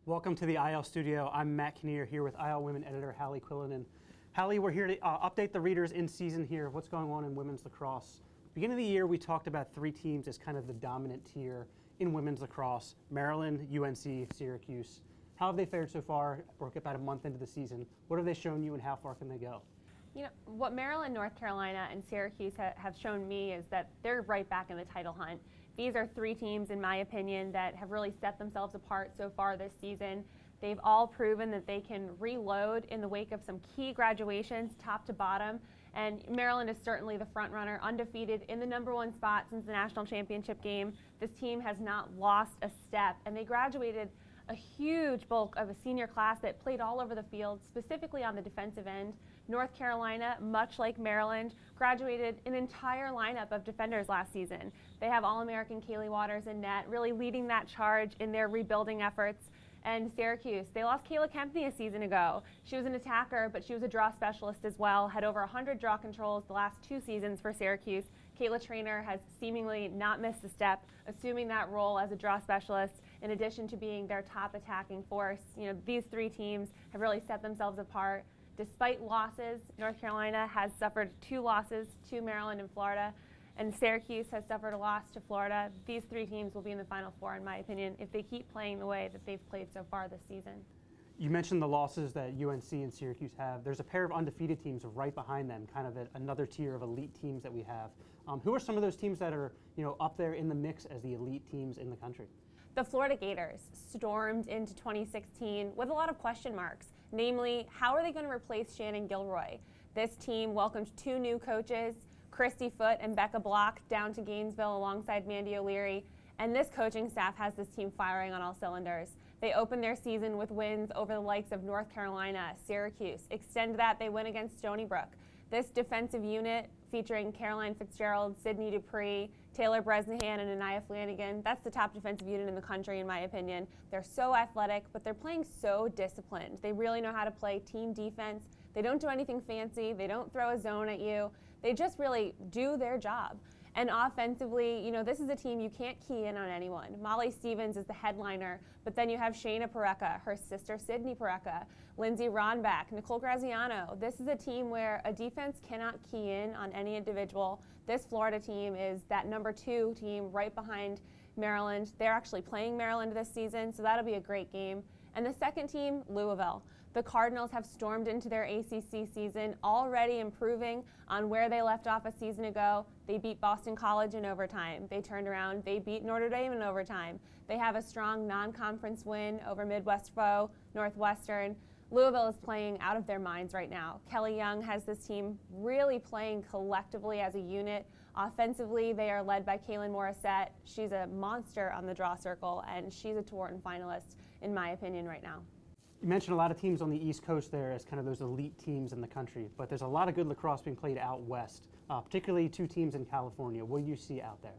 Welcome to the IL studio. I'm Matt Kinnear here with ILWomen editor Halley Quillinan. Halley, we're here to update the readers in season here of what's going on in women's lacrosse. Beginning of the year, we talked about three teams as kind of the dominant tier in women's lacrosse: Maryland, UNC, Syracuse. How have they fared so far? We're about a month into the season. What have they shown you and how far can they go? You know, what Maryland, North Carolina, and Syracuse have shown me is that they're right back in the title hunt. These are three teams, in my opinion, that have really set themselves apart so far this season. They've all proven that they can reload in the wake of some key graduations, top to bottom. And Maryland is certainly the front runner, undefeated in the #1 spot since the national championship game. This team has not lost a step, and they graduated a huge bulk of a senior class that played all over the field, specifically on the defensive end. North Carolina, much like Maryland, graduated an entire lineup of defenders last season. They have All-American Kaylee Waters in net, really leading that charge in their rebuilding efforts. And Syracuse, they lost Kayla Kempney a season ago. She was an attacker, but she was a draw specialist as well, had over 100 draw controls the last 2 seasons for Syracuse. Kayla Trainer has seemingly not missed a step, assuming that role as a draw specialist, in addition to being their top attacking force. You know, these three teams have really set themselves apart. Despite losses, North Carolina has suffered 2 losses to Maryland and Florida, and Syracuse has suffered a loss to Florida. These three teams will be in the Final Four, in my opinion, if they keep playing the way that they've played so far this season. You mentioned the losses that UNC and Syracuse have. There's a pair of undefeated teams right behind them, kind of another tier of elite teams that we have. Who are some of those teams that are, up there in the mix as the elite teams in the country? The Florida Gators stormed into 2016 with a lot of question marks. Namely, how are they going to replace Shannon Gilroy? This team welcomed 2 new coaches, Christy Foote and Becca Block, down to Gainesville alongside Mandy O'Leary. And this coaching staff has this team firing on all cylinders. They opened their season with wins over the likes of North Carolina, Syracuse. Extend that, they win against Stony Brook. This defensive unit, featuring Caroline Fitzgerald, Sydney Dupree, Taylor Bresnahan, and Anaya Flanagan, that's the top defensive unit in the country, in my opinion. They're so athletic, but they're playing so disciplined. They really know how to play team defense. They don't do anything fancy. They don't throw a zone at you. They just really do their job. And offensively, this is a team you can't key in on anyone. Molly Stevens is the headliner, but then you have Shayna Pareca, her sister Sydney Pareca, Lindsay Ronback, Nicole Graziano. This is a team where a defense cannot key in on any individual. This Florida team is that #2 team right behind Maryland. They're actually playing Maryland this season, so that'll be a great game. And the second team, Louisville. The Cardinals have stormed into their ACC season, already improving on where they left off a season ago. They beat Boston College in overtime. They turned around. They beat Notre Dame in overtime. They have a strong non-conference win over Midwest foe, Northwestern. Louisville is playing out of their minds right now. Kelly Young has this team really playing collectively as a unit. Offensively, they are led by Kaylin Morissette. She's a monster on the draw circle, and she's a Tewaaraton finalist, in my opinion, right now. You mentioned a lot of teams on the East Coast there as kind of those elite teams in the country, but there's a lot of good lacrosse being played out west, particularly 2 teams in California. What do you see out there?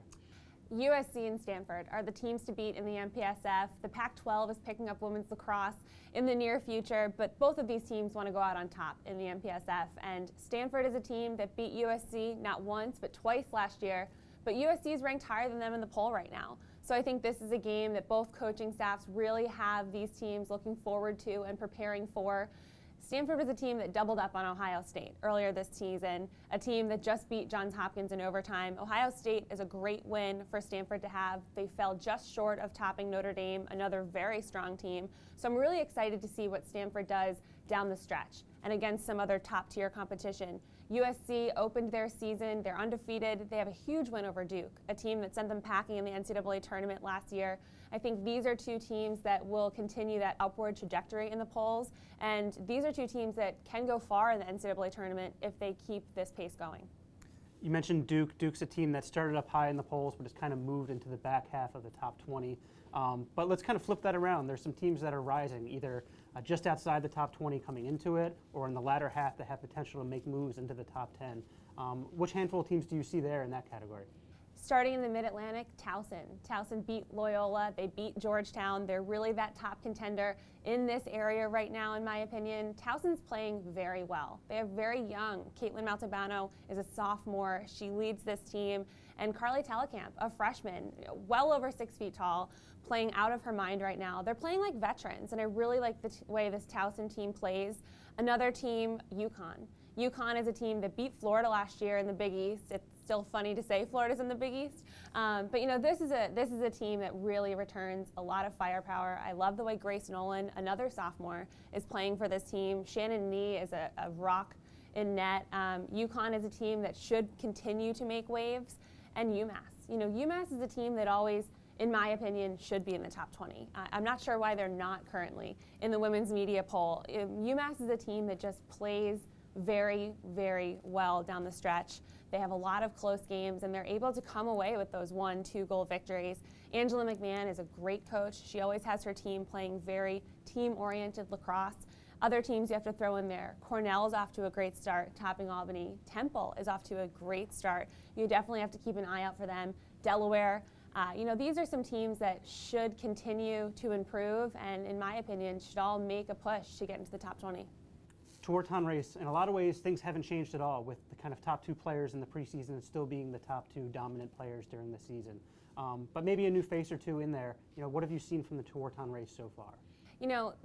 USC and Stanford are the teams to beat in the MPSF. The Pac-12 is picking up women's lacrosse in the near future, but both of these teams want to go out on top in the MPSF. And Stanford is a team that beat USC not once, but twice last year. But USC is ranked higher than them in the poll right now. So I think this is a game that both coaching staffs really have these teams looking forward to and preparing for. Stanford was a team that doubled up on Ohio State earlier this season, a team that just beat Johns Hopkins in overtime. Ohio State is a great win for Stanford to have. They fell just short of topping Notre Dame, another very strong team. So I'm really excited to see what Stanford does down the stretch and against some other top-tier competition. USC opened their season. They're undefeated. They have a huge win over Duke, a team that sent them packing in the NCAA tournament last year. I think these are 2 teams that will continue that upward trajectory in the polls, and these are 2 teams that can go far in the NCAA tournament if they keep this pace going. You mentioned Duke. Duke's a team that started up high in the polls, but has kind of moved into the back half of the top 20. But let's kind of flip that around. There's some teams that are rising, either just outside the top 20 coming into it, or in the latter half that have potential to make moves into the top 10. Which handful of teams do you see there in that category? Starting in the Mid-Atlantic, Towson. Towson beat Loyola. They beat Georgetown. They're really that top contender in this area right now, in my opinion. Towson's playing very well. They are very young. Caitlin Maltabano is a sophomore. She leads this team, And Carly Telekamp, a freshman, well over 6 feet tall, playing out of her mind right now. They're playing like veterans, and I really like the way this Towson team plays. Another team, UConn. UConn is a team that beat Florida last year in the Big East. It's still funny to say Florida's in the Big East, but this is a team that really returns a lot of firepower. I love the way Grace Nolan, another sophomore, is playing for this team. Shannon Nee is a rock in net. UConn is a team that should continue to make waves, and UMass. UMass is a team that always, in my opinion, should be in the top 20. I'm not sure why they're not currently in the women's media poll. UMass is a team that just plays very, very well down the stretch. They have a lot of close games, and they're able to come away with those 1-2 goal victories. Angela McMahon is a great coach. She always has her team playing very team-oriented lacrosse. Other teams you have to throw in there. Cornell's off to a great start, topping Albany. Temple is off to a great start. You definitely have to keep an eye out for them. Delaware. These are some teams that should continue to improve, and in my opinion, should all make a push to get into the top 20. Tewaaraton race, in a lot of ways, things haven't changed at all, with the kind of top 2 players in the preseason still being the top 2 dominant players during the season. But maybe a new face or two in there. What have you seen from the Tewaaraton race so far?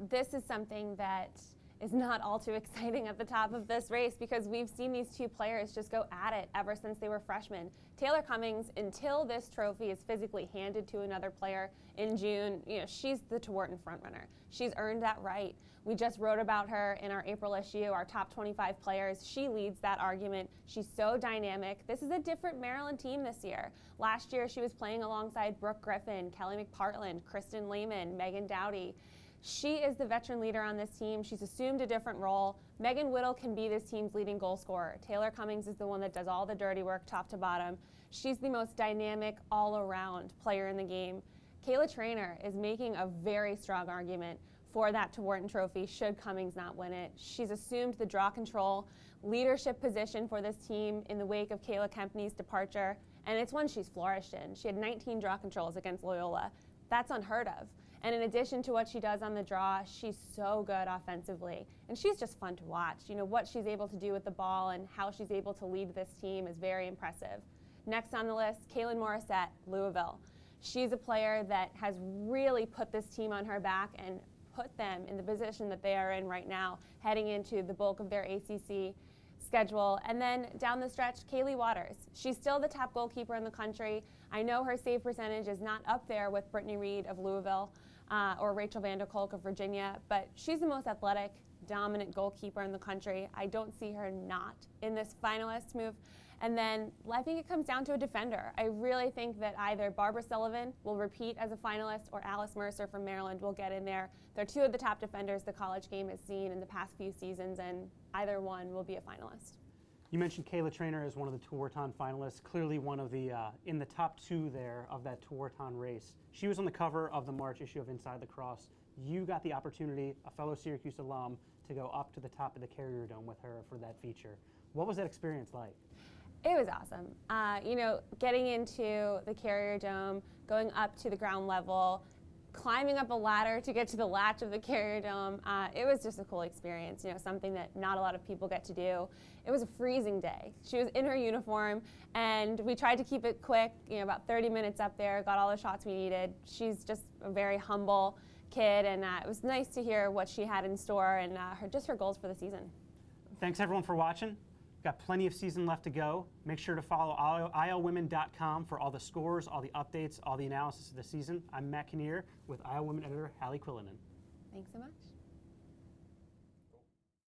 This is something that is not all too exciting at the top of this race, because we've seen these 2 players just go at it ever since they were freshmen. Taylor Cummings, until this trophy is physically handed to another player in June, she's the Tewaaraton frontrunner. She's earned that right. We just wrote about her in our April issue, our top 25 players. She leads that argument. She's so dynamic. This is a different Maryland team this year. Last year, she was playing alongside Brooke Griffin, Kelly McPartland, Kristen Lehman, Megan Dowdy. She is the veteran leader on this team. She's assumed a different role. Megan Whittle can be this team's leading goal scorer. Taylor Cummings is the one that does all the dirty work top to bottom. She's the most dynamic all-around player in the game. Kayla Traynor is making a very strong argument for that Tewaaraton trophy should Cummings not win it. She's assumed the draw control leadership position for this team in the wake of Kayla Kempney's departure, and it's one she's flourished in. She had 19 draw controls against Loyola. That's unheard of. And in addition to what she does on the draw, she's so good offensively. And she's just fun to watch. What she's able to do with the ball and how she's able to lead this team is very impressive. Next on the list, Kaylin Morissette, Louisville. She's a player that has really put this team on her back and put them in the position that they are in right now, heading into the bulk of their ACC schedule. And then down the stretch, Kaylee Waters. She's still the top goalkeeper in the country. I know her save percentage is not up there with Brittany Reed of Louisville or Rachel Vanderkolk of Virginia, but she's the most athletic, dominant goalkeeper in the country. I don't see her not in this finalist move. And then I think it comes down to a defender. I really think that either Barbara Sullivan will repeat as a finalist or Alice Mercer from Maryland will get in there. They're 2 of the top defenders the college game has seen in the past few seasons, and either one will be a finalist. You mentioned Kayla Traynor as one of the Tewaaraton finalists, clearly one of the, in the top 2 there of that Tewaaraton race. She was on the cover of the March issue of Inside Lacrosse. You got the opportunity, a fellow Syracuse alum, to go up to the top of the Carrier Dome with her for that feature. What was that experience like? It was awesome. Getting into the Carrier Dome, going up to the ground level, climbing up a ladder to get to the latch of the Carrier Dome, it was just a cool experience, something that not a lot of people get to do. It was a freezing day. She was in her uniform, and we tried to keep it quick, about 30 minutes up there, got all the shots we needed. She's just a very humble kid, and it was nice to hear what she had in store and her goals for the season. Thanks, everyone, for watching. Got plenty of season left to go. Make sure to follow ILWomen.com for all the scores, all the updates, all the analysis of the season. I'm Matt Kinnear with ILWomen editor Halley Quillinan. Thanks so much.